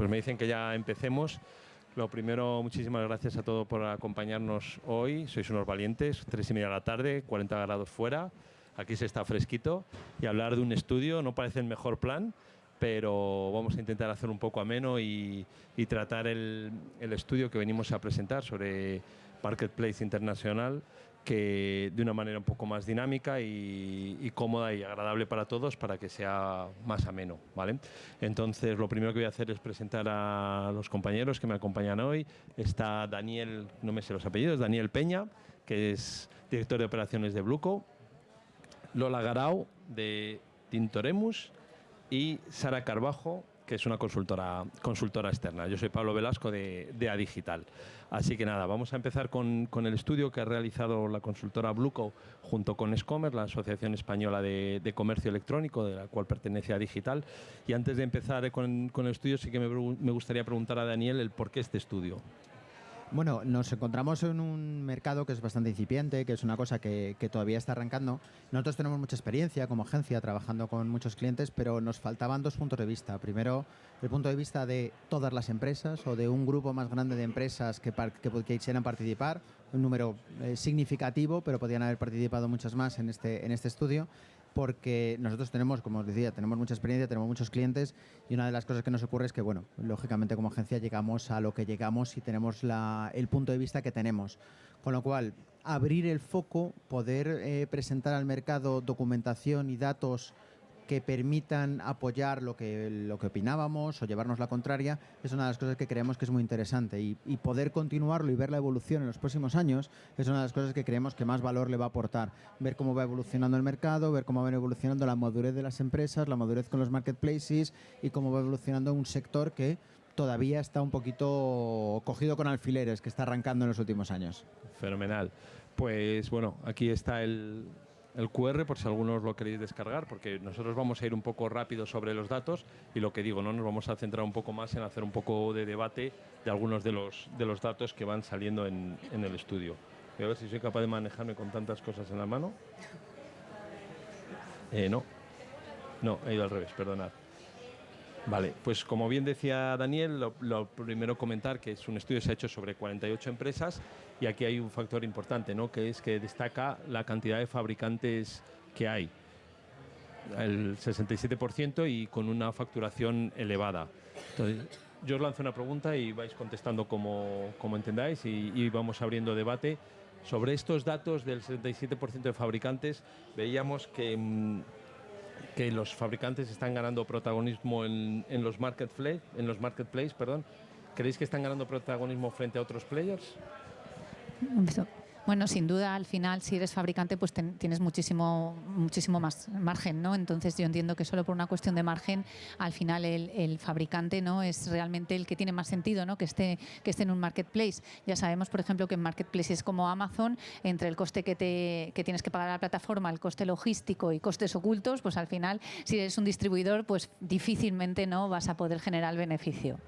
Pues me dicen que ya empecemos. Lo primero, muchísimas gracias a todos por acompañarnos hoy. Sois unos valientes, 3:30 de la tarde, 40 grados fuera. Aquí se está fresquito. Y hablar de un estudio no parece el mejor plan, pero vamos a intentar hacer un poco ameno y tratar el estudio que venimos a presentar sobre Marketplace Internacional, que de una manera un poco más dinámica y cómoda y agradable para todos, para que sea más ameno, ¿vale? Entonces, lo primero que voy a hacer es presentar a los compañeros que me acompañan hoy. Está Daniel, no me sé los apellidos, Daniel Peña, que es director de operaciones de Blueco, Lola Garau, de Tintoremus, y Sara Carbajo, que es una consultora externa. Yo soy Pablo Velasco de Adigital. Así que nada, vamos a empezar con el estudio que ha realizado la consultora Blueco junto con Escomer, la Asociación Española de Comercio Electrónico, de la cual pertenece a Digital. Y antes de empezar con el estudio, sí que me gustaría preguntar a Daniel el por qué este estudio. Bueno, nos encontramos en un mercado que es bastante incipiente, que es una cosa que todavía está arrancando. Nosotros tenemos mucha experiencia como agencia trabajando con muchos clientes, pero nos faltaban dos puntos de vista. Primero, el punto de vista de todas las empresas o de un grupo más grande de empresas que quisieran participar, un número significativo, pero podían haber participado muchas más en este estudio. Porque nosotros tenemos, como os decía, tenemos mucha experiencia, tenemos muchos clientes, y una de las cosas que nos ocurre es que, bueno, lógicamente como agencia llegamos a lo que llegamos y tenemos el punto de vista que tenemos. Con lo cual, abrir el foco, poder presentar al mercado documentación y datos que permitan apoyar lo que opinábamos o llevarnos la contraria, es una de las cosas que creemos que es muy interesante, y poder continuarlo y ver la evolución en los próximos años es una de las cosas que creemos que más valor le va a aportar. Ver cómo va evolucionando el mercado, ver cómo va evolucionando la madurez de las empresas, la madurez con los marketplaces, y cómo va evolucionando un sector que todavía está un poquito cogido con alfileres, que está arrancando en los últimos años. Fenomenal. Pues bueno, aquí está el QR, por si algunos lo queréis descargar, porque nosotros vamos a ir un poco rápido sobre los datos, y lo que digo, ¿no? Nos vamos a centrar un poco más en hacer un poco de debate de algunos de los datos que van saliendo en el estudio. Voy a ver si soy capaz de manejarme con tantas cosas en la mano. No, he ido al revés, perdonad. Vale, pues como bien decía Daniel, lo primero comentar que es un estudio que se ha hecho sobre 48 empresas, y aquí hay un factor importante, ¿no? Que es que destaca la cantidad de fabricantes que hay, el 67%, y con una facturación elevada. Entonces, yo os lanzo una pregunta y vais contestando como entendáis, y vamos abriendo debate. Sobre estos datos del 67% de fabricantes, veíamos que los fabricantes están ganando protagonismo en los marketplaces, perdón. ¿Creéis que están ganando protagonismo frente a otros players? Bueno, sin duda, al final, si eres fabricante, pues tienes muchísimo más margen, ¿no? Entonces, yo entiendo que solo por una cuestión de margen, al final el fabricante, ¿no?, es realmente el que tiene más sentido, ¿no?, que esté en un marketplace. Ya sabemos, por ejemplo, que en marketplaces como Amazon, entre el coste que tienes que pagar a la plataforma, el coste logístico y costes ocultos, pues al final, si eres un distribuidor, pues difícilmente no vas a poder generar el beneficio.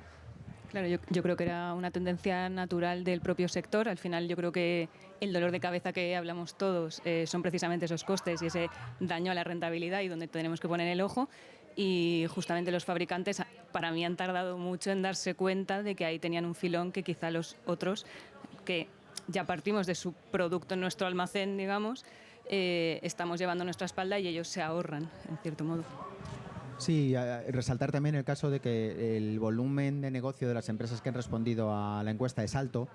Claro, yo creo que era una tendencia natural del propio sector. Al final yo creo que el dolor de cabeza que hablamos todos son precisamente esos costes y ese daño a la rentabilidad, y donde tenemos que poner el ojo. Y justamente los fabricantes, para mí, han tardado mucho en darse cuenta de que ahí tenían un filón que quizá los otros, que ya partimos de su producto en nuestro almacén, digamos, estamos llevando a nuestra espalda, y ellos se ahorran, en cierto modo. Sí, resaltar también el caso de que el volumen de negocio de las empresas que han respondido a la encuesta es alto,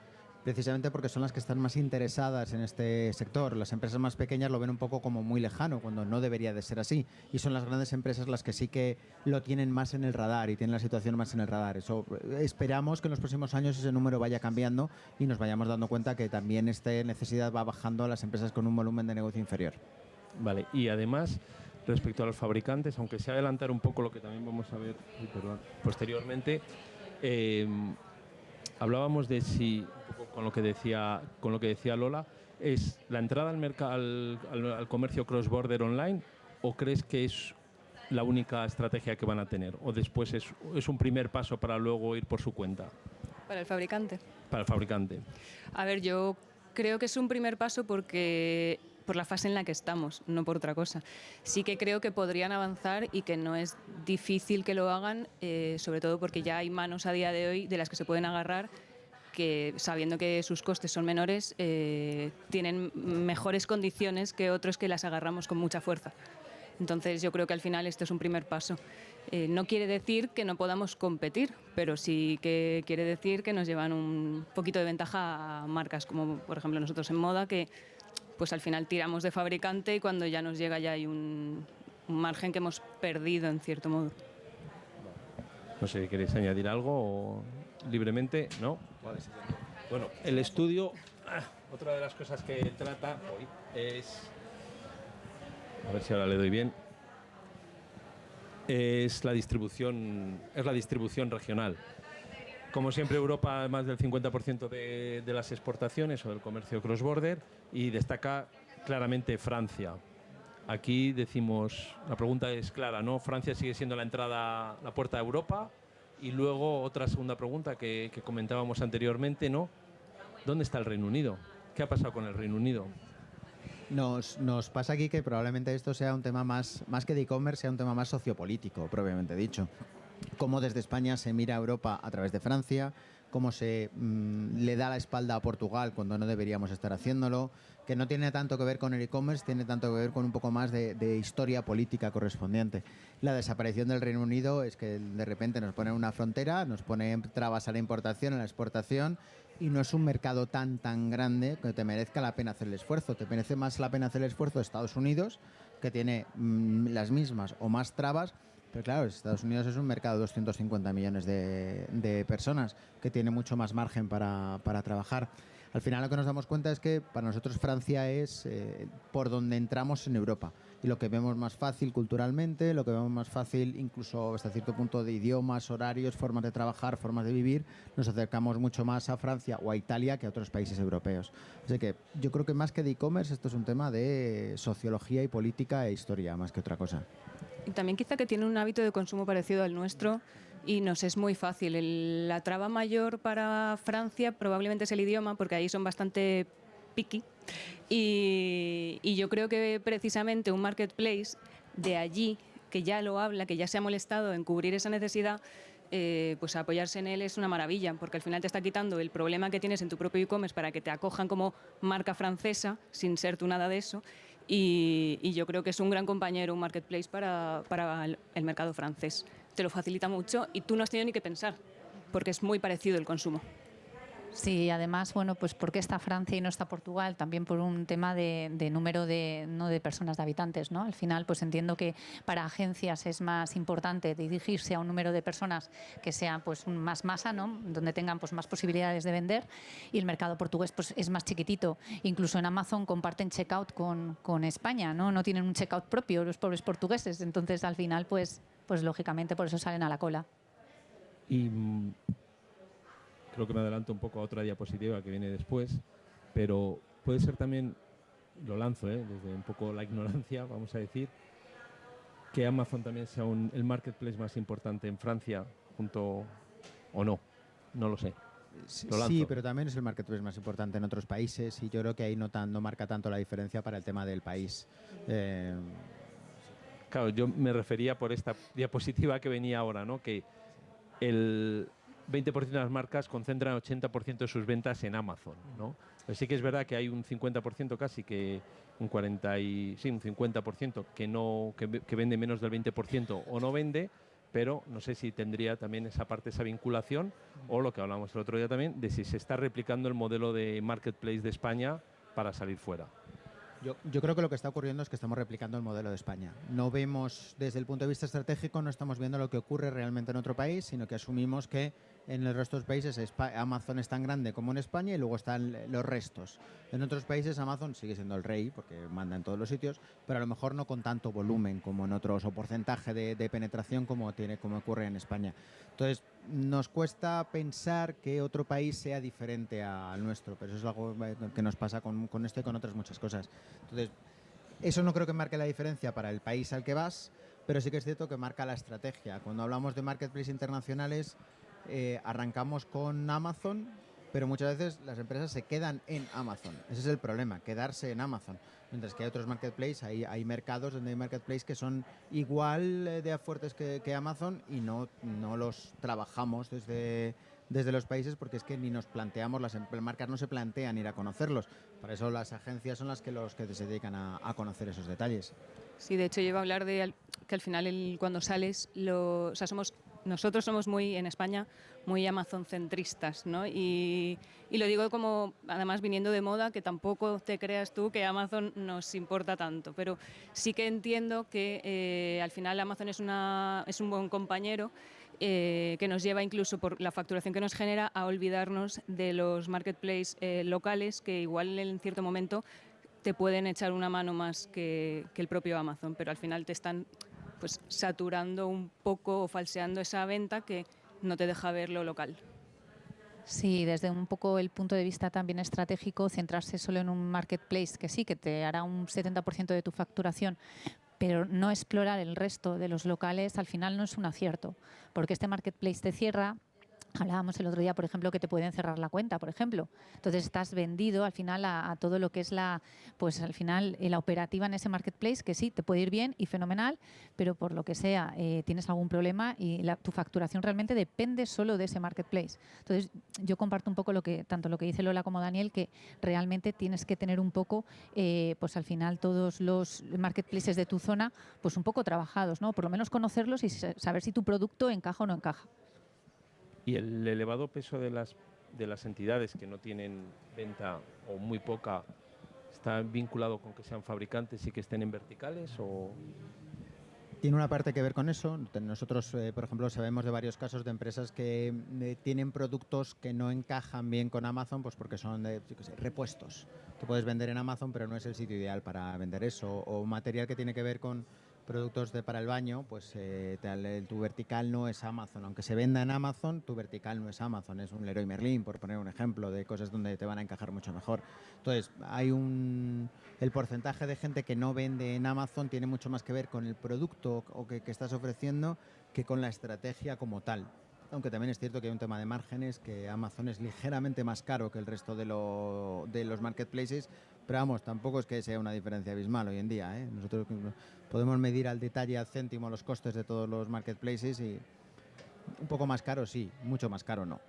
precisamente porque son las que están más interesadas en este sector. Las empresas más pequeñas lo ven un poco como muy lejano, cuando no debería de ser así, y son las grandes empresas las que sí que lo tienen más en el radar y tienen la situación más en el radar. Eso, esperamos que en los próximos años ese número vaya cambiando y nos vayamos dando cuenta que también esta necesidad va bajando a las empresas con un volumen de negocio inferior. Vale, y además, respecto a los fabricantes, aunque sea adelantar un poco lo que también vamos a ver posteriormente, hablábamos de si, un poco con lo que decía Lola, es la entrada al mercado, al comercio cross-border online, o crees que es la única estrategia que van a tener, o después es un primer paso para luego ir por su cuenta? Para el fabricante. Para el fabricante. A ver, yo creo que es un primer paso porque por la fase en la que estamos, no por otra cosa. Sí que creo que podrían avanzar y que no es difícil que lo hagan, sobre todo porque ya hay manos a día de hoy de las que se pueden agarrar, que sabiendo que sus costes son menores, tienen mejores condiciones que otros que las agarramos con mucha fuerza. Entonces yo creo que al final esto es un primer paso. No quiere decir que no podamos competir, pero sí que quiere decir que nos llevan un poquito de ventaja a marcas como por ejemplo nosotros en moda, que pues al final tiramos de fabricante y cuando ya nos llega ya hay un margen que hemos perdido en cierto modo. No sé, ¿queréis añadir algo o libremente? ¿No? Vale. Bueno, el estudio, otra de las cosas que trata hoy es, a ver si ahora le doy bien, es la distribución regional. Como siempre, Europa más del 50% de las exportaciones o del comercio cross-border, y destaca claramente Francia. Aquí decimos, la pregunta es clara, ¿no? Francia sigue siendo la entrada, la puerta a Europa. Y luego otra segunda pregunta que comentábamos anteriormente, ¿no? ¿Dónde está el Reino Unido? ¿Qué ha pasado con el Reino Unido? Nos pasa aquí que probablemente esto sea un tema más que de e-commerce, sea un tema más sociopolítico, propiamente dicho. Cómo desde España se mira a Europa a través de Francia, cómo se le da la espalda a Portugal cuando no deberíamos estar haciéndolo, que no tiene tanto que ver con el e-commerce, tiene tanto que ver con un poco más de historia política correspondiente. La desaparición del Reino Unido es que de repente nos ponen una frontera, nos ponen trabas a la importación, a la exportación, y no es un mercado tan grande que te merezca la pena hacer el esfuerzo. Te merece más la pena hacer el esfuerzo de Estados Unidos, que tiene las mismas o más trabas. Pero claro, Estados Unidos es un mercado de 250 millones de personas que tiene mucho más margen para trabajar. Al final lo que nos damos cuenta es que para nosotros Francia es por donde entramos en Europa. Y lo que vemos más fácil culturalmente, lo que vemos más fácil incluso hasta cierto punto de idiomas, horarios, formas de trabajar, formas de vivir, nos acercamos mucho más a Francia o a Italia que a otros países europeos. Así que yo creo que más que de e-commerce esto es un tema de sociología y política e historia, más que otra cosa. Y también quizá que tiene un hábito de consumo parecido al nuestro y nos es muy fácil. La traba mayor para Francia probablemente es el idioma, porque ahí son bastante picky. Y yo creo que precisamente un marketplace de allí, que ya lo habla, que ya se ha molestado en cubrir esa necesidad, pues apoyarse en él es una maravilla, porque al final te está quitando el problema que tienes en tu propio e-commerce para que te acojan como marca francesa, sin ser tú nada de eso. Y yo creo que es un gran compañero, un marketplace para el mercado francés. Te lo facilita mucho y tú no has tenido ni que pensar, porque es muy parecido el consumo. Sí, además, bueno, pues ¿por qué está Francia y no está Portugal? También por un tema de número no de personas, de habitantes, ¿no? Al final, pues entiendo que para agencias es más importante dirigirse a un número de personas que sea pues más masa, ¿no? Donde tengan pues más posibilidades de vender, y el mercado portugués pues es más chiquitito. Incluso en Amazon comparten checkout con España, ¿no? No tienen un checkout propio los pobres portugueses, entonces al final pues lógicamente por eso salen a la cola. Y creo que me adelanto un poco a otra diapositiva que viene después, pero puede ser también, lo lanzo desde un poco la ignorancia, vamos a decir, que Amazon también sea el marketplace más importante en Francia, junto o no lo sé. Sí, pero también es el marketplace más importante en otros países, y yo creo que ahí no marca tanto la diferencia para el tema del país. Claro, yo me refería por esta diapositiva que venía ahora, ¿no? Que el 20% de las marcas concentran el 80% de sus ventas en Amazon, ¿no? Pero sí que es verdad que hay un 50% casi, que un 50% que vende menos del 20% o no vende, pero no sé si tendría también esa parte, esa vinculación, o lo que hablamos el otro día también, de si se está replicando el modelo de marketplace de España para salir fuera. Yo creo que lo que está ocurriendo es que estamos replicando el modelo de España. No vemos, desde el punto de vista estratégico, no estamos viendo lo que ocurre realmente en otro país, sino que asumimos que en el resto de los países Amazon es tan grande como en España y luego están los restos. En otros países Amazon sigue siendo el rey porque manda en todos los sitios, pero a lo mejor no con tanto volumen como en otros, o porcentaje de penetración como ocurre en España. Entonces, nos cuesta pensar que otro país sea diferente al nuestro, pero eso es algo que nos pasa con esto y con otras muchas cosas. Entonces, eso no creo que marque la diferencia para el país al que vas, pero sí que es cierto que marca la estrategia. Cuando hablamos de marketplaces internacionales, arrancamos con Amazon pero muchas veces las empresas se quedan en Amazon. Ese es el problema, quedarse en Amazon. Mientras que hay otros marketplaces, hay mercados donde hay marketplaces que son igual de fuertes que Amazon y no los trabajamos desde los países porque es que ni nos planteamos, las marcas no se plantean ir a conocerlos. Para eso las agencias son los que se dedican a conocer esos detalles. Sí, de hecho yo iba a hablar de que al final cuando sales, nosotros somos muy, en España, muy Amazon-centristas, ¿no? Y lo digo como, además viniendo de moda, que tampoco te creas tú que Amazon nos importa tanto, pero sí que entiendo que al final Amazon es un buen compañero que nos lleva incluso por la facturación que nos genera a olvidarnos de los marketplaces locales que igual en cierto momento te pueden echar una mano más que el propio Amazon, pero al final te están pues saturando un poco o falseando esa venta que no te deja ver lo local. Sí, desde un poco el punto de vista también estratégico, centrarse solo en un marketplace que sí, que te hará un 70% de tu facturación, pero no explorar el resto de los locales, al final no es un acierto, porque este marketplace te cierra. Hablábamos el otro día, por ejemplo, que te pueden cerrar la cuenta, por ejemplo. Entonces estás vendido al final a todo lo que es la operativa en ese marketplace, que sí, te puede ir bien y fenomenal, pero por lo que sea tienes algún problema y tu facturación realmente depende solo de ese marketplace. Entonces yo comparto un poco tanto lo que dice Lola como Daniel, que realmente tienes que tener un poco, pues al final todos los marketplaces de tu zona, pues un poco trabajados, ¿no? Por lo menos conocerlos y saber si tu producto encaja o no encaja. Y el elevado peso de las entidades que no tienen venta o muy poca, ¿está vinculado con que sean fabricantes y que estén en verticales? ¿O? Tiene una parte que ver con eso. Nosotros, por ejemplo, sabemos de varios casos de empresas que tienen productos que no encajan bien con Amazon, pues porque son repuestos. Tú puedes vender en Amazon, pero no es el sitio ideal para vender eso. O material que tiene que ver con productos para el baño, pues tu vertical no es Amazon. Aunque se venda en Amazon, tu vertical no es Amazon, es un Leroy Merlin, por poner un ejemplo de cosas donde te van a encajar mucho mejor. Entonces, el porcentaje de gente que no vende en Amazon tiene mucho más que ver con el producto que estás ofreciendo que con la estrategia como tal. Aunque también es cierto que hay un tema de márgenes, que Amazon es ligeramente más caro que el resto de los marketplaces, pero vamos, tampoco es que sea una diferencia abismal hoy en día, ¿eh? Nosotros podemos medir al detalle, al céntimo, los costes de todos los marketplaces y un poco más caro sí, mucho más caro no.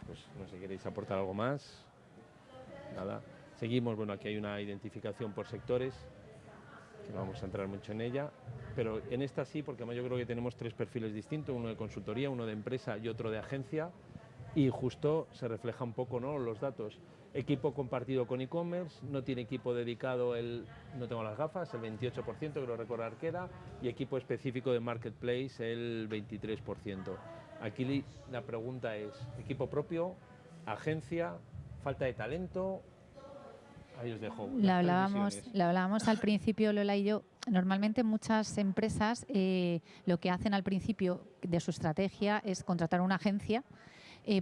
Pues no sé si queréis aportar algo más. Nada. Seguimos, bueno, aquí hay una identificación por sectores, que no vamos a entrar mucho en ella, pero en esta sí, porque además yo creo que tenemos tres perfiles distintos, uno de consultoría, uno de empresa y otro de agencia, y justo se refleja un poco, ¿no?, los datos. Equipo compartido con e-commerce, no tiene equipo dedicado, no tengo las gafas, el 28%, creo recordar que era, y equipo específico de marketplace, el 23%. Aquí la pregunta es, ¿equipo propio, agencia, falta de talento? Ahí os dejo. Lo hablábamos al principio, Lola y yo. Normalmente muchas empresas lo que hacen al principio de su estrategia es contratar una agencia,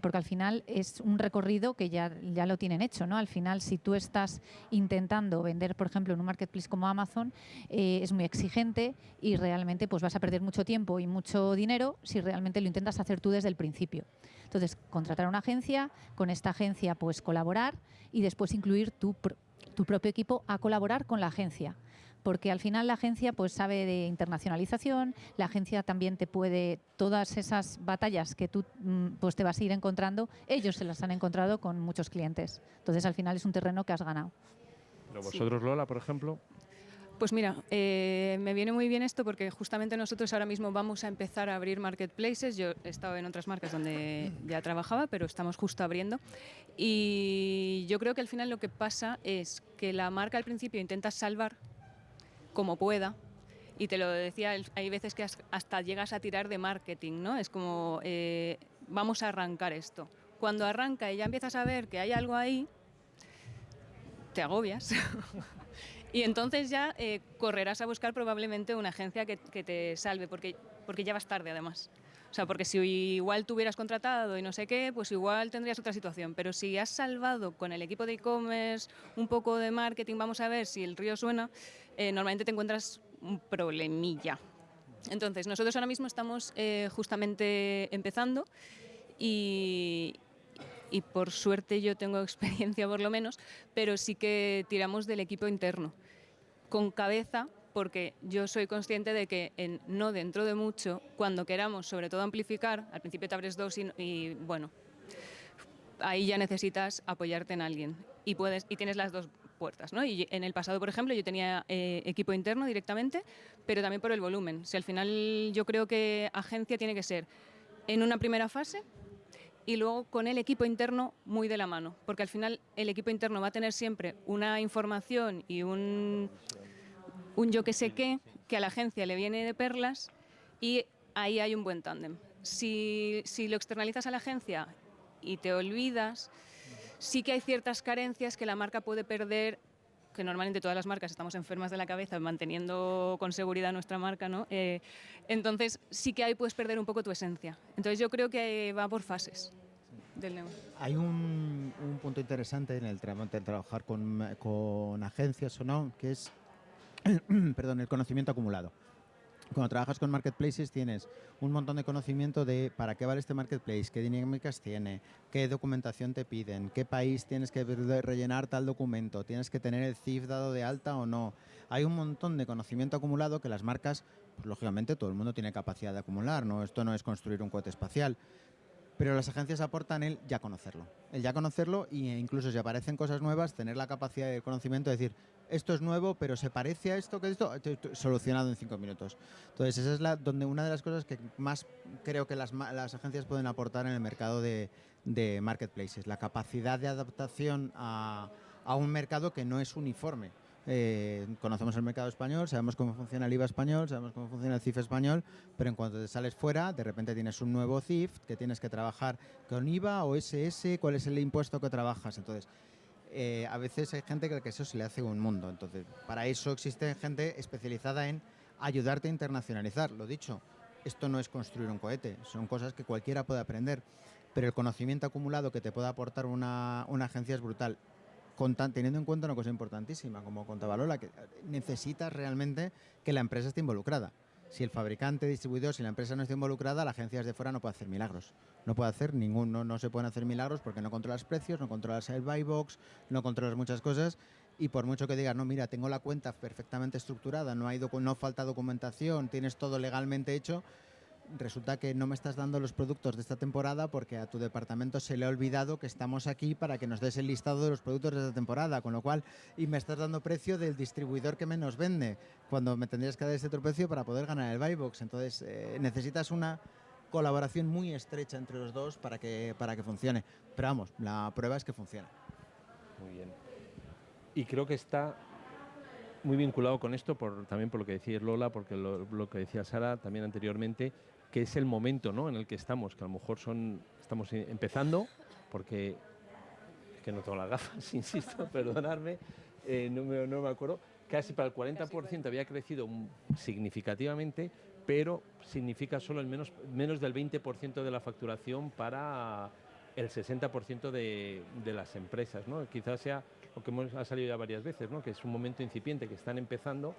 porque al final es un recorrido que ya lo tienen hecho, ¿no? Al final, si tú estás intentando vender, por ejemplo, en un marketplace como Amazon, es muy exigente y realmente pues vas a perder mucho tiempo y mucho dinero si realmente lo intentas hacer tú desde el principio. Entonces, contratar una agencia, con esta agencia pues colaborar y después incluir tu propio equipo a colaborar con la agencia. Porque al final la agencia pues sabe de internacionalización, la agencia también te puede, todas esas batallas que tú pues te vas a ir encontrando, ellos se las han encontrado con muchos clientes. Entonces al final es un terreno que has ganado. ¿Pero vosotros, Lola, por ejemplo? Pues mira, me viene muy bien esto porque justamente nosotros ahora mismo vamos a empezar a abrir marketplaces. Yo he estado en otras marcas donde ya trabajaba, pero estamos justo abriendo. Y yo creo que al final lo que pasa es que la marca al principio intenta salvar como pueda, y te lo decía, hay veces que hasta llegas a tirar de marketing, ¿no? Es como, vamos a arrancar esto. Cuando arranca y ya empiezas a ver que hay algo ahí, te agobias. Y entonces ya correrás a buscar probablemente una agencia que te salve, porque ya vas tarde además. O sea, porque si igual tú hubieras contratado y no sé qué, pues igual tendrías otra situación. Pero si has salvado con el equipo de e-commerce, un poco de marketing, vamos a ver si el río suena, normalmente te encuentras un problemilla. Entonces, nosotros ahora mismo estamos justamente empezando y por suerte yo tengo experiencia por lo menos, pero sí que tiramos del equipo interno, con cabeza, porque yo soy consciente de que en no dentro de mucho, cuando queramos sobre todo amplificar, al principio te abres dos y bueno, ahí ya necesitas apoyarte en alguien y tienes las dos puertas, ¿no? Y en el pasado, por ejemplo, yo tenía equipo interno directamente, pero también por el volumen. Si al final yo creo que agencia tiene que ser en una primera fase y luego con el equipo interno muy de la mano, porque al final el equipo interno va a tener siempre una información y un yo que sé qué, que a la agencia le viene de perlas y ahí hay un buen tándem. Si lo externalizas a la agencia y te olvidas, sí que hay ciertas carencias que la marca puede perder, que normalmente todas las marcas estamos enfermas de la cabeza manteniendo con seguridad nuestra marca, ¿no? Entonces sí que ahí puedes perder un poco tu esencia. Entonces yo creo que va por fases del negocio. Hay un punto interesante en el trabajar con agencias o no, que es perdón, el conocimiento acumulado. Cuando trabajas con marketplaces tienes un montón de conocimiento de para qué vale este marketplace, qué dinámicas tiene, qué documentación te piden, qué país tienes que rellenar tal documento, tienes que tener el CIF dado de alta o no. Hay un montón de conocimiento acumulado que las marcas, pues, lógicamente todo el mundo tiene capacidad de acumular, ¿no? Esto no es construir un cohete espacial. Pero las agencias aportan el ya conocerlo. El ya conocerlo e incluso si aparecen cosas nuevas, tener la capacidad de conocimiento de decir, esto es nuevo, pero se parece a esto, que esto, solucionado en 5 minutos. Entonces, esa es donde una de las cosas que más creo que las agencias pueden aportar en el mercado de marketplaces, la capacidad de adaptación a un mercado que no es uniforme. Conocemos el mercado español, sabemos cómo funciona el IVA español, sabemos cómo funciona el CIF español, pero en cuanto te sales fuera, de repente tienes un nuevo CIF que tienes que trabajar con IVA o SS, cuál es el impuesto que trabajas. Entonces, a veces hay gente que eso se le hace un mundo. Entonces, para eso existe gente especializada en ayudarte a internacionalizar. Lo dicho, esto no es construir un cohete, son cosas que cualquiera puede aprender, pero el conocimiento acumulado que te puede aportar una agencia es brutal. Teniendo en cuenta una cosa importantísima, como contaba Lola, que necesitas realmente que la empresa esté involucrada. Si el fabricante, distribuidor, si la empresa no está involucrada, la agencia desde fuera no puede hacer milagros. No puede hacer no se pueden hacer milagros porque no controlas precios, no controlas el buy box, no controlas muchas cosas. Y por mucho que digas, no, mira, tengo la cuenta perfectamente estructurada, no falta documentación, tienes todo legalmente hecho, resulta que no me estás dando los productos de esta temporada porque a tu departamento se le ha olvidado que estamos aquí para que nos des el listado de los productos de esta temporada, con lo cual, y me estás dando precio del distribuidor que menos vende, cuando me tendrías que dar ese otro precio para poder ganar el buy box. Entonces, necesitas una colaboración muy estrecha entre los dos para que funcione. Pero vamos, la prueba es que funciona. Muy bien. Y creo que está muy vinculado con esto, también por lo que decía Lola, porque lo que decía Sara también anteriormente, que es el momento, ¿no?, en el que estamos, que a lo mejor estamos empezando, porque es que no tengo las gafas, insisto, perdonadme, no me acuerdo, casi para el 40% había crecido significativamente, pero significa solo menos del 20% de la facturación para el 60% de las empresas, ¿no? Quizás sea lo que ha salido ya varias veces, ¿no?, que es un momento incipiente, que están empezando.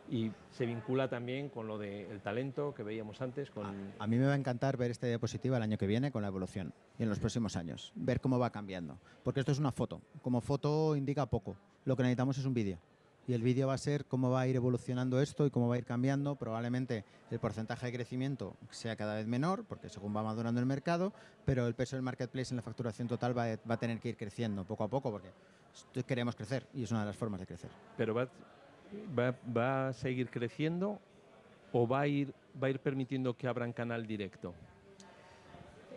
Sí. Y se vincula también con lo del talento que veíamos antes. A mí me va a encantar ver esta diapositiva el año que viene con la evolución y en los próximos años, ver cómo va cambiando. Porque esto es una foto. Como foto indica poco. Lo que necesitamos es un vídeo. Y el vídeo va a ser cómo va a ir evolucionando esto y cómo va a ir cambiando. Probablemente el porcentaje de crecimiento sea cada vez menor, porque según va madurando el mercado, pero el peso del marketplace en la facturación total va a tener que ir creciendo poco a poco, porque queremos crecer y es una de las formas de crecer. Pero va a seguir creciendo o va a ir permitiendo que abran canal directo.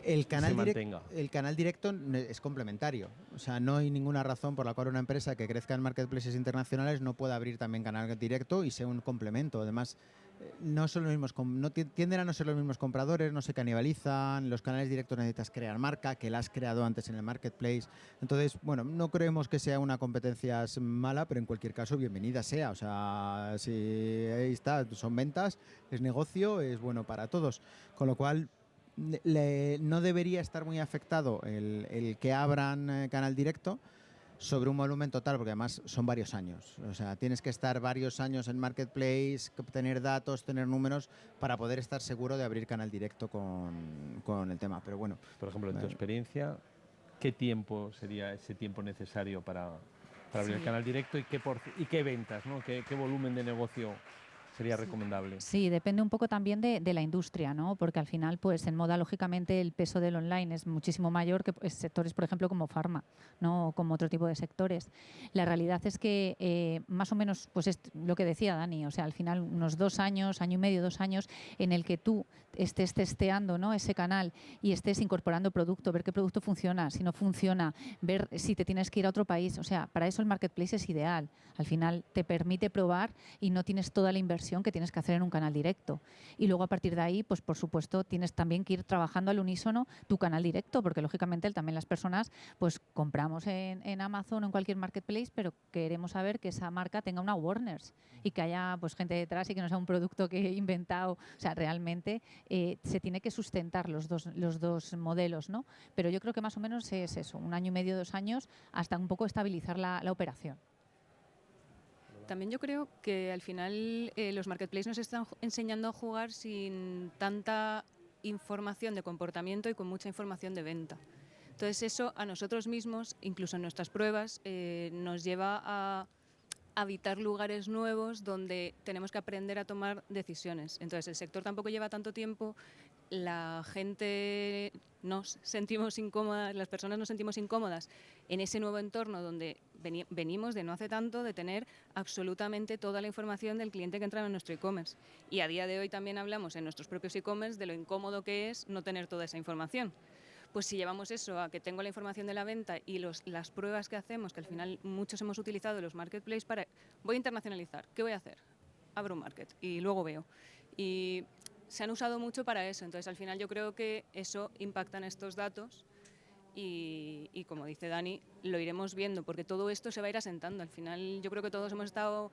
El canal directo es complementario. O sea, no hay ninguna razón por la cual una empresa que crezca en marketplaces internacionales no pueda abrir también canal directo y sea un complemento. Además, no son los mismos, tienden a no ser los mismos compradores, no se canibalizan, los canales directos necesitas crear marca, que la has creado antes en el marketplace. Entonces, bueno, no creemos que sea una competencia mala, pero en cualquier caso, bienvenida sea. O sea, si ahí está, son ventas, es negocio, es bueno para todos. Con lo cual, no debería estar muy afectado el que abran canal directo, sobre un volumen total, porque además son varios años. O sea, tienes que estar varios años en Marketplace, tener datos, tener números para poder estar seguro de abrir canal directo con el tema. Pero bueno. Por ejemplo, en tu experiencia, ¿qué tiempo sería ese tiempo necesario para abrir el canal directo y qué ventas, ¿no? ¿Qué volumen de negocio sería recomendable? Sí, depende un poco también de la industria, ¿no? Porque al final, pues en moda, lógicamente, el peso del online es muchísimo mayor que sectores, por ejemplo, como farma, ¿no? O como otro tipo de sectores. La realidad es que más o menos, pues es lo que decía Dani, o sea, al final unos 2 años, año y medio, 2 años, en el que tú estés testeando, ¿no?, ese canal y estés incorporando producto, ver qué producto funciona, si no funciona, ver si te tienes que ir a otro país. O sea, para eso el marketplace es ideal. Al final te permite probar y no tienes toda la inversión que tienes que hacer en un canal directo. Y luego a partir de ahí, pues por supuesto, tienes también que ir trabajando al unísono tu canal directo, porque lógicamente también las personas pues compramos en Amazon o en cualquier marketplace, pero queremos saber que esa marca tenga una awareness y que haya pues gente detrás y que no sea un producto que he inventado. O sea, realmente se tiene que sustentar los dos modelos, ¿no? Pero yo creo que más o menos es eso, 1 año y medio, 2 años, hasta un poco estabilizar la operación. También yo creo que al final los marketplaces nos están enseñando a jugar sin tanta información de comportamiento y con mucha información de venta. Entonces eso a nosotros mismos, incluso en nuestras pruebas, nos lleva a habitar lugares nuevos donde tenemos que aprender a tomar decisiones. Entonces el sector tampoco lleva tanto tiempo, la gente nos sentimos incómodas, las personas nos sentimos incómodas en ese nuevo entorno donde venimos de no hace tanto de tener absolutamente toda la información del cliente que entra en nuestro e-commerce. Y a día de hoy también hablamos en nuestros propios e-commerce de lo incómodo que es no tener toda esa información. Pues si llevamos eso a que tengo la información de la venta y las pruebas que hacemos, que al final muchos hemos utilizado los marketplaces para, voy a internacionalizar, ¿qué voy a hacer? Abro un market y luego veo. Y se han usado mucho para eso, entonces al final yo creo que eso impacta en estos datos y como dice Dani, lo iremos viendo porque todo esto se va a ir asentando. Al final yo creo que todos hemos estado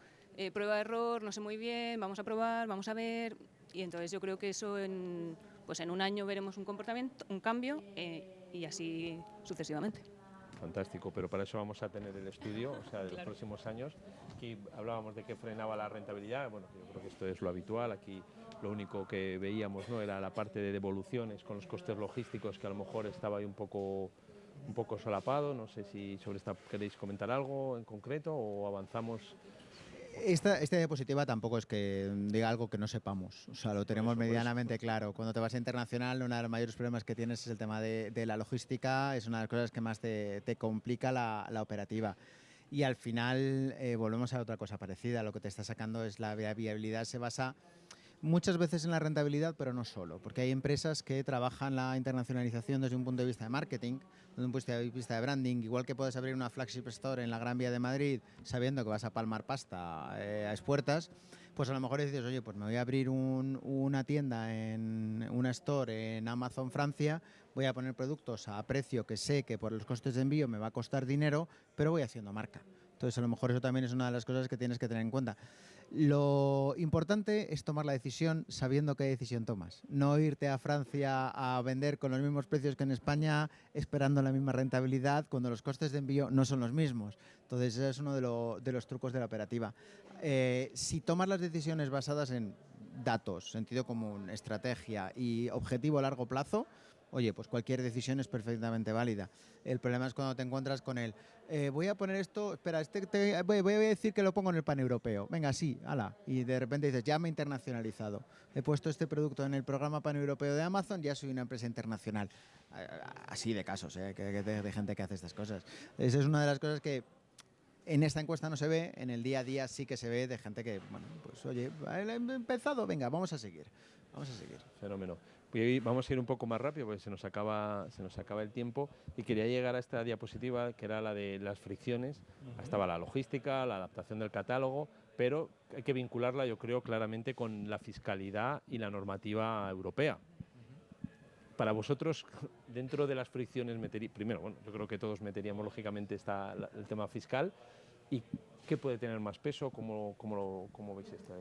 prueba de error, no sé muy bien, vamos a probar, vamos a ver y entonces yo creo que eso en 1 año veremos un comportamiento, un cambio y así sucesivamente. Fantástico, pero para eso vamos a tener el estudio, o sea, de los próximos años. Aquí hablábamos de que frenaba la rentabilidad, bueno, yo creo que esto es lo habitual, aquí lo único que veíamos, ¿no?, era la parte de devoluciones con los costes logísticos, que a lo mejor estaba ahí un poco solapado. No sé si sobre esta queréis comentar algo en concreto o avanzamos. Esta diapositiva tampoco es que diga algo que no sepamos, o sea, lo tenemos medianamente claro. Cuando te vas a internacional, uno de los mayores problemas que tienes es el tema de la logística, es una de las cosas que más te complica la operativa. Y al final volvemos a otra cosa parecida, lo que te está sacando es la viabilidad, se basa muchas veces en la rentabilidad, pero no solo, porque hay empresas que trabajan la internacionalización desde un punto de vista de marketing, desde un punto de vista de branding, igual que puedes abrir una flagship store en la Gran Vía de Madrid sabiendo que vas a palmar pasta a expuertas, pues a lo mejor dices, oye, pues me voy a abrir una tienda, una store en Amazon Francia, voy a poner productos a precio que sé que por los costes de envío me va a costar dinero, pero voy haciendo marca. Entonces a lo mejor eso también es una de las cosas que tienes que tener en cuenta. Lo importante es tomar la decisión sabiendo qué decisión tomas. No irte a Francia a vender con los mismos precios que en España, esperando la misma rentabilidad, cuando los costes de envío no son los mismos. Entonces, ese es uno de los trucos de la operativa. Si tomas las decisiones basadas en datos, sentido común, estrategia y objetivo a largo plazo, oye, pues cualquier decisión es perfectamente válida. El problema es cuando te encuentras con el voy a poner esto, espera, voy a decir que lo pongo en el paneuropeo. Venga, sí, ala. Y de repente dices, ya me he internacionalizado. He puesto este producto en el programa paneuropeo de Amazon, ya soy una empresa internacional. Así de casos, de gente que hace estas cosas. Esa es una de las cosas que en esta encuesta no se ve, en el día a día sí que se ve de gente que, bueno, pues oye, he empezado, venga, vamos a seguir. Vamos a seguir. Fenómeno. Vamos a ir un poco más rápido porque se nos acaba el tiempo y quería llegar a esta diapositiva que era la de las fricciones. Estaba la logística, la adaptación del catálogo, pero hay que vincularla, yo creo, claramente con la fiscalidad y la normativa europea. Para vosotros, dentro de las fricciones, primero, bueno, yo creo que todos meteríamos lógicamente el tema fiscal, ¿Y qué puede tener más peso? ¿Cómo veis esta?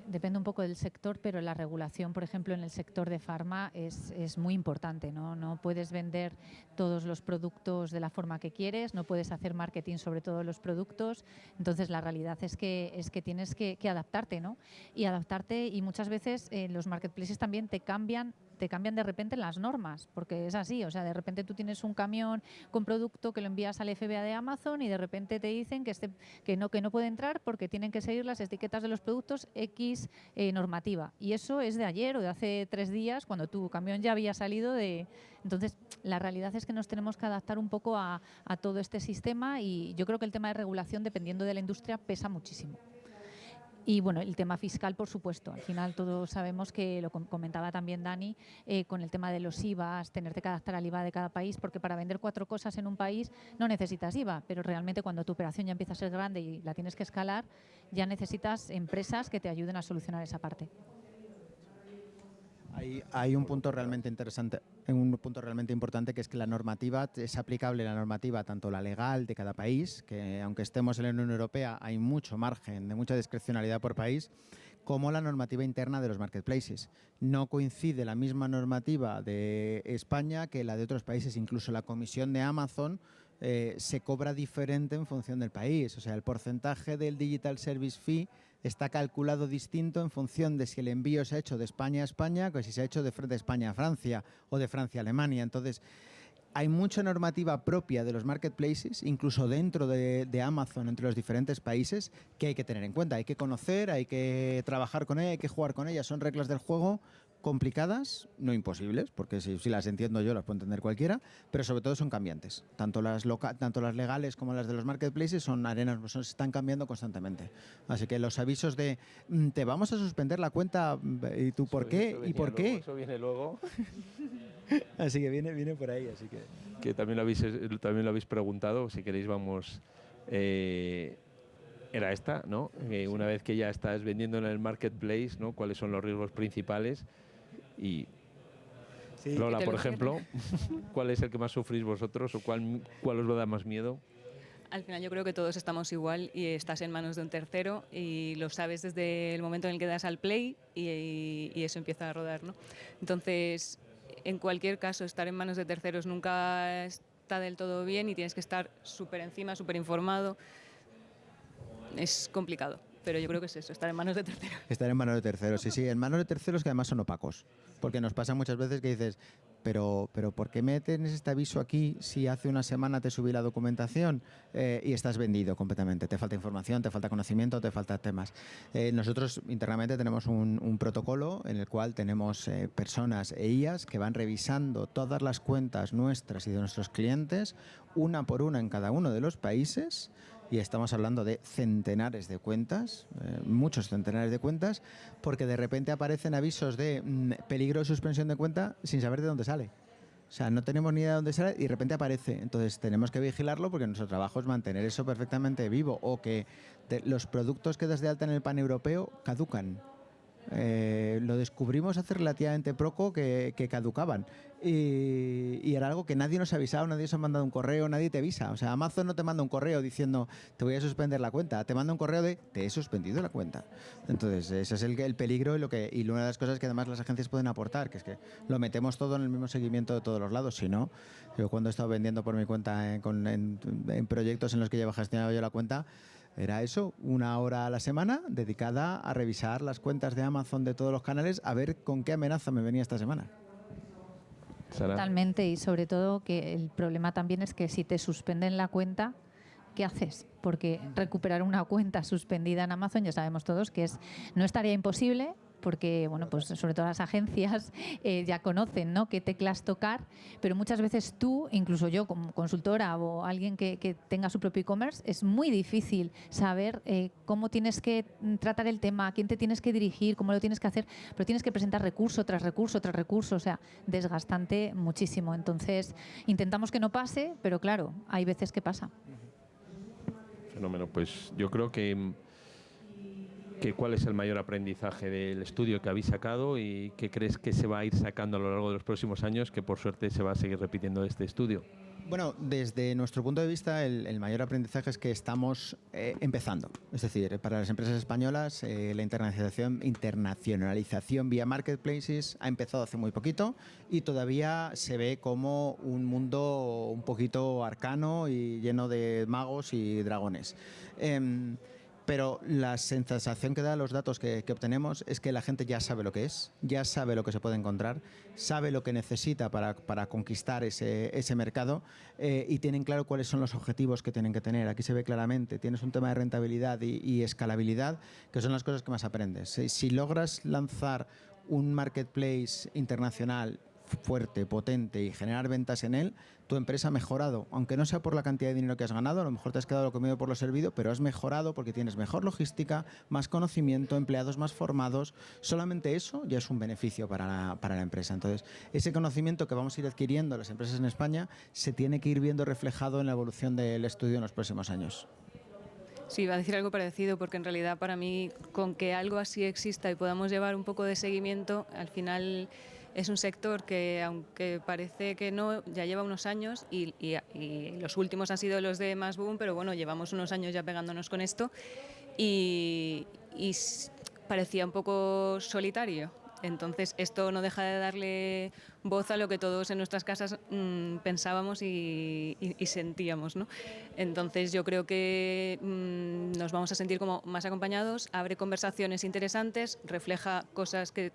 Depende un poco del sector, pero la regulación, por ejemplo, en el sector de farma es muy importante, ¿no? No puedes vender todos los productos de la forma que quieres, no puedes hacer marketing sobre todos los productos. Entonces, la realidad es que tienes que adaptarte, ¿no? Y adaptarte, y muchas veces los marketplaces también te cambian de repente las normas, porque es así, o sea, de repente tú tienes un camión con producto que lo envías al FBA de Amazon y de repente te dicen que no puede entrar porque tienen que seguir las etiquetas de los productos X normativa. Y eso es de ayer o de hace 3 días, cuando tu camión ya había salido de... Entonces, la realidad es que nos tenemos que adaptar un poco a todo este sistema, y yo creo que el tema de regulación, dependiendo de la industria, pesa muchísimo. Y bueno, el tema fiscal, por supuesto. Al final todos sabemos que, lo comentaba también Dani, con el tema de los IVAs, tenerte que adaptar al IVA de cada país, porque para vender 4 cosas en un país no necesitas IVA, pero realmente cuando tu operación ya empieza a ser grande y la tienes que escalar, ya necesitas empresas que te ayuden a solucionar esa parte. Hay un punto realmente interesante, un punto realmente importante, que es que la normativa es aplicable, la normativa tanto la legal de cada país, que aunque estemos en la Unión Europea hay mucho margen de mucha discrecionalidad por país, como la normativa interna de los marketplaces. No coincide la misma normativa de España que la de otros países. Incluso la comisión de Amazon se cobra diferente en función del país. O sea, el porcentaje del Digital Service Fee está calculado distinto en función de si el envío se ha hecho de España a España, que si se ha hecho de España a Francia o de Francia a Alemania. Entonces, hay mucha normativa propia de los marketplaces, incluso dentro de Amazon, entre los diferentes países, que hay que tener en cuenta. Hay que conocer, hay que trabajar con ella, hay que jugar con ella. Son reglas del juego complicadas, no imposibles, porque si las entiendo yo las puede entender cualquiera, pero sobre todo son cambiantes. Tanto las legales como las de los marketplaces son arenas, se están cambiando constantemente. Así que los avisos de te vamos a suspender la cuenta, ¿y tú por qué? ¿Y por qué? Eso viene luego. Así que viene por ahí. Así que también lo habéis preguntado, si queréis vamos... era esta, ¿no? Una vez que ya estás vendiendo en el marketplace, ¿no? ¿Cuáles son los riesgos principales? Y sí, Lola, por ejemplo, ¿cuál es el que más sufrís vosotros o cuál os da más miedo? Al final yo creo que todos estamos igual y estás en manos de un tercero y lo sabes desde el momento en el que das al play y eso empieza a rodar, ¿no? Entonces, en cualquier caso, estar en manos de terceros nunca está del todo bien y tienes que estar súper encima, súper informado. Es complicado, pero yo creo que es eso, estar en manos de terceros. Estar en manos de terceros, sí, en manos de terceros que además son opacos. Porque nos pasa muchas veces que dices, pero ¿por qué me tienes este aviso aquí si hace una semana te subí la documentación y estás vendido completamente? Te falta información, te falta conocimiento, te faltan temas. Nosotros internamente tenemos un protocolo en el cual tenemos personas e IAs que van revisando todas las cuentas nuestras y de nuestros clientes, una por una en cada uno de los países. Y estamos hablando de centenares de cuentas, muchos centenares de cuentas, porque de repente aparecen avisos de peligro de suspensión de cuenta sin saber de dónde sale. O sea, no tenemos ni idea de dónde sale y de repente aparece. Entonces tenemos que vigilarlo porque nuestro trabajo es mantener eso perfectamente vivo, o que los productos que das de alta en el paneuropeo caducan. Lo descubrimos hace relativamente poco que caducaban y era algo que nadie nos avisaba, nadie nos ha mandado un correo, nadie te avisa. O sea, Amazon no te manda un correo diciendo te voy a suspender la cuenta, te manda un correo de te he suspendido la cuenta. Entonces ese es el peligro y una de las cosas que además las agencias pueden aportar, que es que lo metemos todo en el mismo seguimiento de todos los lados. Si no, yo cuando he estado vendiendo por mi cuenta en proyectos en los que llevo gestionado yo la cuenta, era eso, 1 hora a la semana dedicada a revisar las cuentas de Amazon de todos los canales, a ver con qué amenaza me venía esta semana. Sara. Totalmente, y sobre todo que el problema también es que si te suspenden la cuenta, ¿qué haces? Porque recuperar una cuenta suspendida en Amazon, ya sabemos todos que no es tarea imposible, porque bueno, pues sobre todo las agencias ya conocen, ¿no?, qué teclas tocar, pero muchas veces tú, incluso yo como consultora o alguien que tenga su propio e-commerce, es muy difícil saber cómo tienes que tratar el tema, a quién te tienes que dirigir, cómo lo tienes que hacer, pero tienes que presentar recurso tras recurso tras recurso, o sea, desgastante muchísimo. Entonces, intentamos que no pase, pero claro, hay veces que pasa. Fenómeno, pues yo creo que ¿cuál es el mayor aprendizaje del estudio que habéis sacado y qué crees que se va a ir sacando a lo largo de los próximos años, que por suerte se va a seguir repitiendo este estudio? Bueno, desde nuestro punto de vista, el mayor aprendizaje es que estamos empezando. Es decir, para las empresas españolas, la internacionalización vía marketplaces ha empezado hace muy poquito y todavía se ve como un mundo un poquito arcano y lleno de magos y dragones. Pero la sensación que da los datos que obtenemos es que la gente ya sabe lo que es, ya sabe lo que se puede encontrar, sabe lo que necesita para conquistar ese mercado y tienen claro cuáles son los objetivos que tienen que tener. Aquí se ve claramente, tienes un tema de rentabilidad y escalabilidad, que son las cosas que más aprendes. Si logras lanzar un marketplace internacional fuerte, potente y generar ventas en él, tu empresa ha mejorado, aunque no sea por la cantidad de dinero que has ganado, a lo mejor te has quedado lo comido por lo servido, pero has mejorado porque tienes mejor logística, más conocimiento, empleados más formados. Solamente eso ya es un beneficio para la empresa. Entonces, ese conocimiento que vamos a ir adquiriendo las empresas en España se tiene que ir viendo reflejado en la evolución del estudio en los próximos años. Sí, iba a decir algo parecido, porque en realidad para mí, con que algo así exista y podamos llevar un poco de seguimiento, al final es un sector que, aunque parece que no, ya lleva unos años y los últimos han sido los de Más Boom, pero bueno, llevamos unos años ya pegándonos con esto y parecía un poco solitario. Entonces, esto no deja de darle voz a lo que todos en nuestras casas pensábamos y sentíamos, ¿no? Entonces, yo creo que nos vamos a sentir como más acompañados, abre conversaciones interesantes, refleja cosas que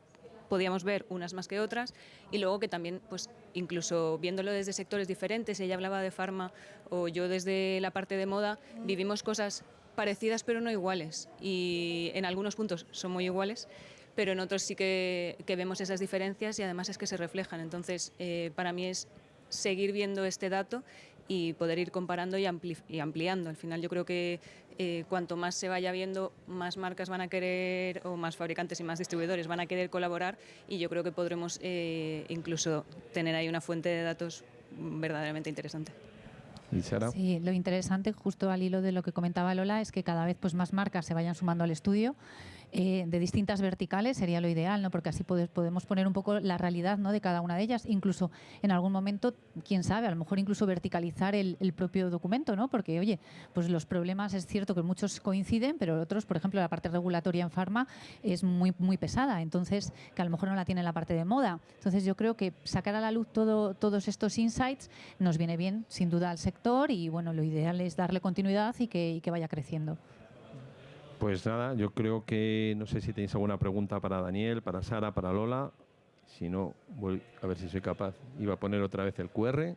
podíamos ver unas más que otras y luego que también, pues incluso viéndolo desde sectores diferentes, ella hablaba de farma o yo desde la parte de moda, vivimos cosas parecidas pero no iguales y en algunos puntos son muy iguales, pero en otros sí que vemos esas diferencias y además es que se reflejan. Entonces, para mí es seguir viendo este dato y poder ir comparando y ampliando. Al final yo creo que cuanto más se vaya viendo, más marcas van a querer, o más fabricantes y más distribuidores van a querer colaborar y yo creo que podremos incluso tener ahí una fuente de datos verdaderamente interesante. ¿Y Sara? Sí, lo interesante, justo al hilo de lo que comentaba Lola, es que cada vez pues, más marcas se vayan sumando al estudio. De distintas verticales sería lo ideal, ¿no? Porque así podemos poner un poco la realidad, ¿no? de cada una de ellas, incluso en algún momento, quién sabe, a lo mejor incluso verticalizar el propio documento, ¿no? Porque, oye, pues los problemas es cierto que muchos coinciden, pero otros, por ejemplo, la parte regulatoria en farma es muy, muy pesada, entonces, que a lo mejor no la tiene la parte de moda. Entonces, yo creo que sacar a la luz todos estos insights nos viene bien, sin duda, al sector y, bueno, lo ideal es darle continuidad y que vaya creciendo. Pues nada, yo creo que no sé si tenéis alguna pregunta para Daniel, para Sara, para Lola. Si no, voy a ver si soy capaz. Iba a poner otra vez el QR,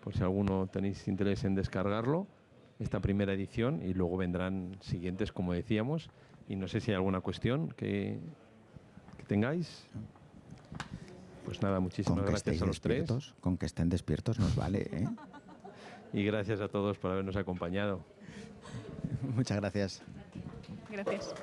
por si alguno tenéis interés en descargarlo, esta primera edición, y luego vendrán siguientes, como decíamos. Y no sé si hay alguna cuestión que tengáis. Pues nada, muchísimas gracias a los tres. Con que estén despiertos nos vale, ¿eh? Y gracias a todos por habernos acompañado. Muchas gracias. Gracias.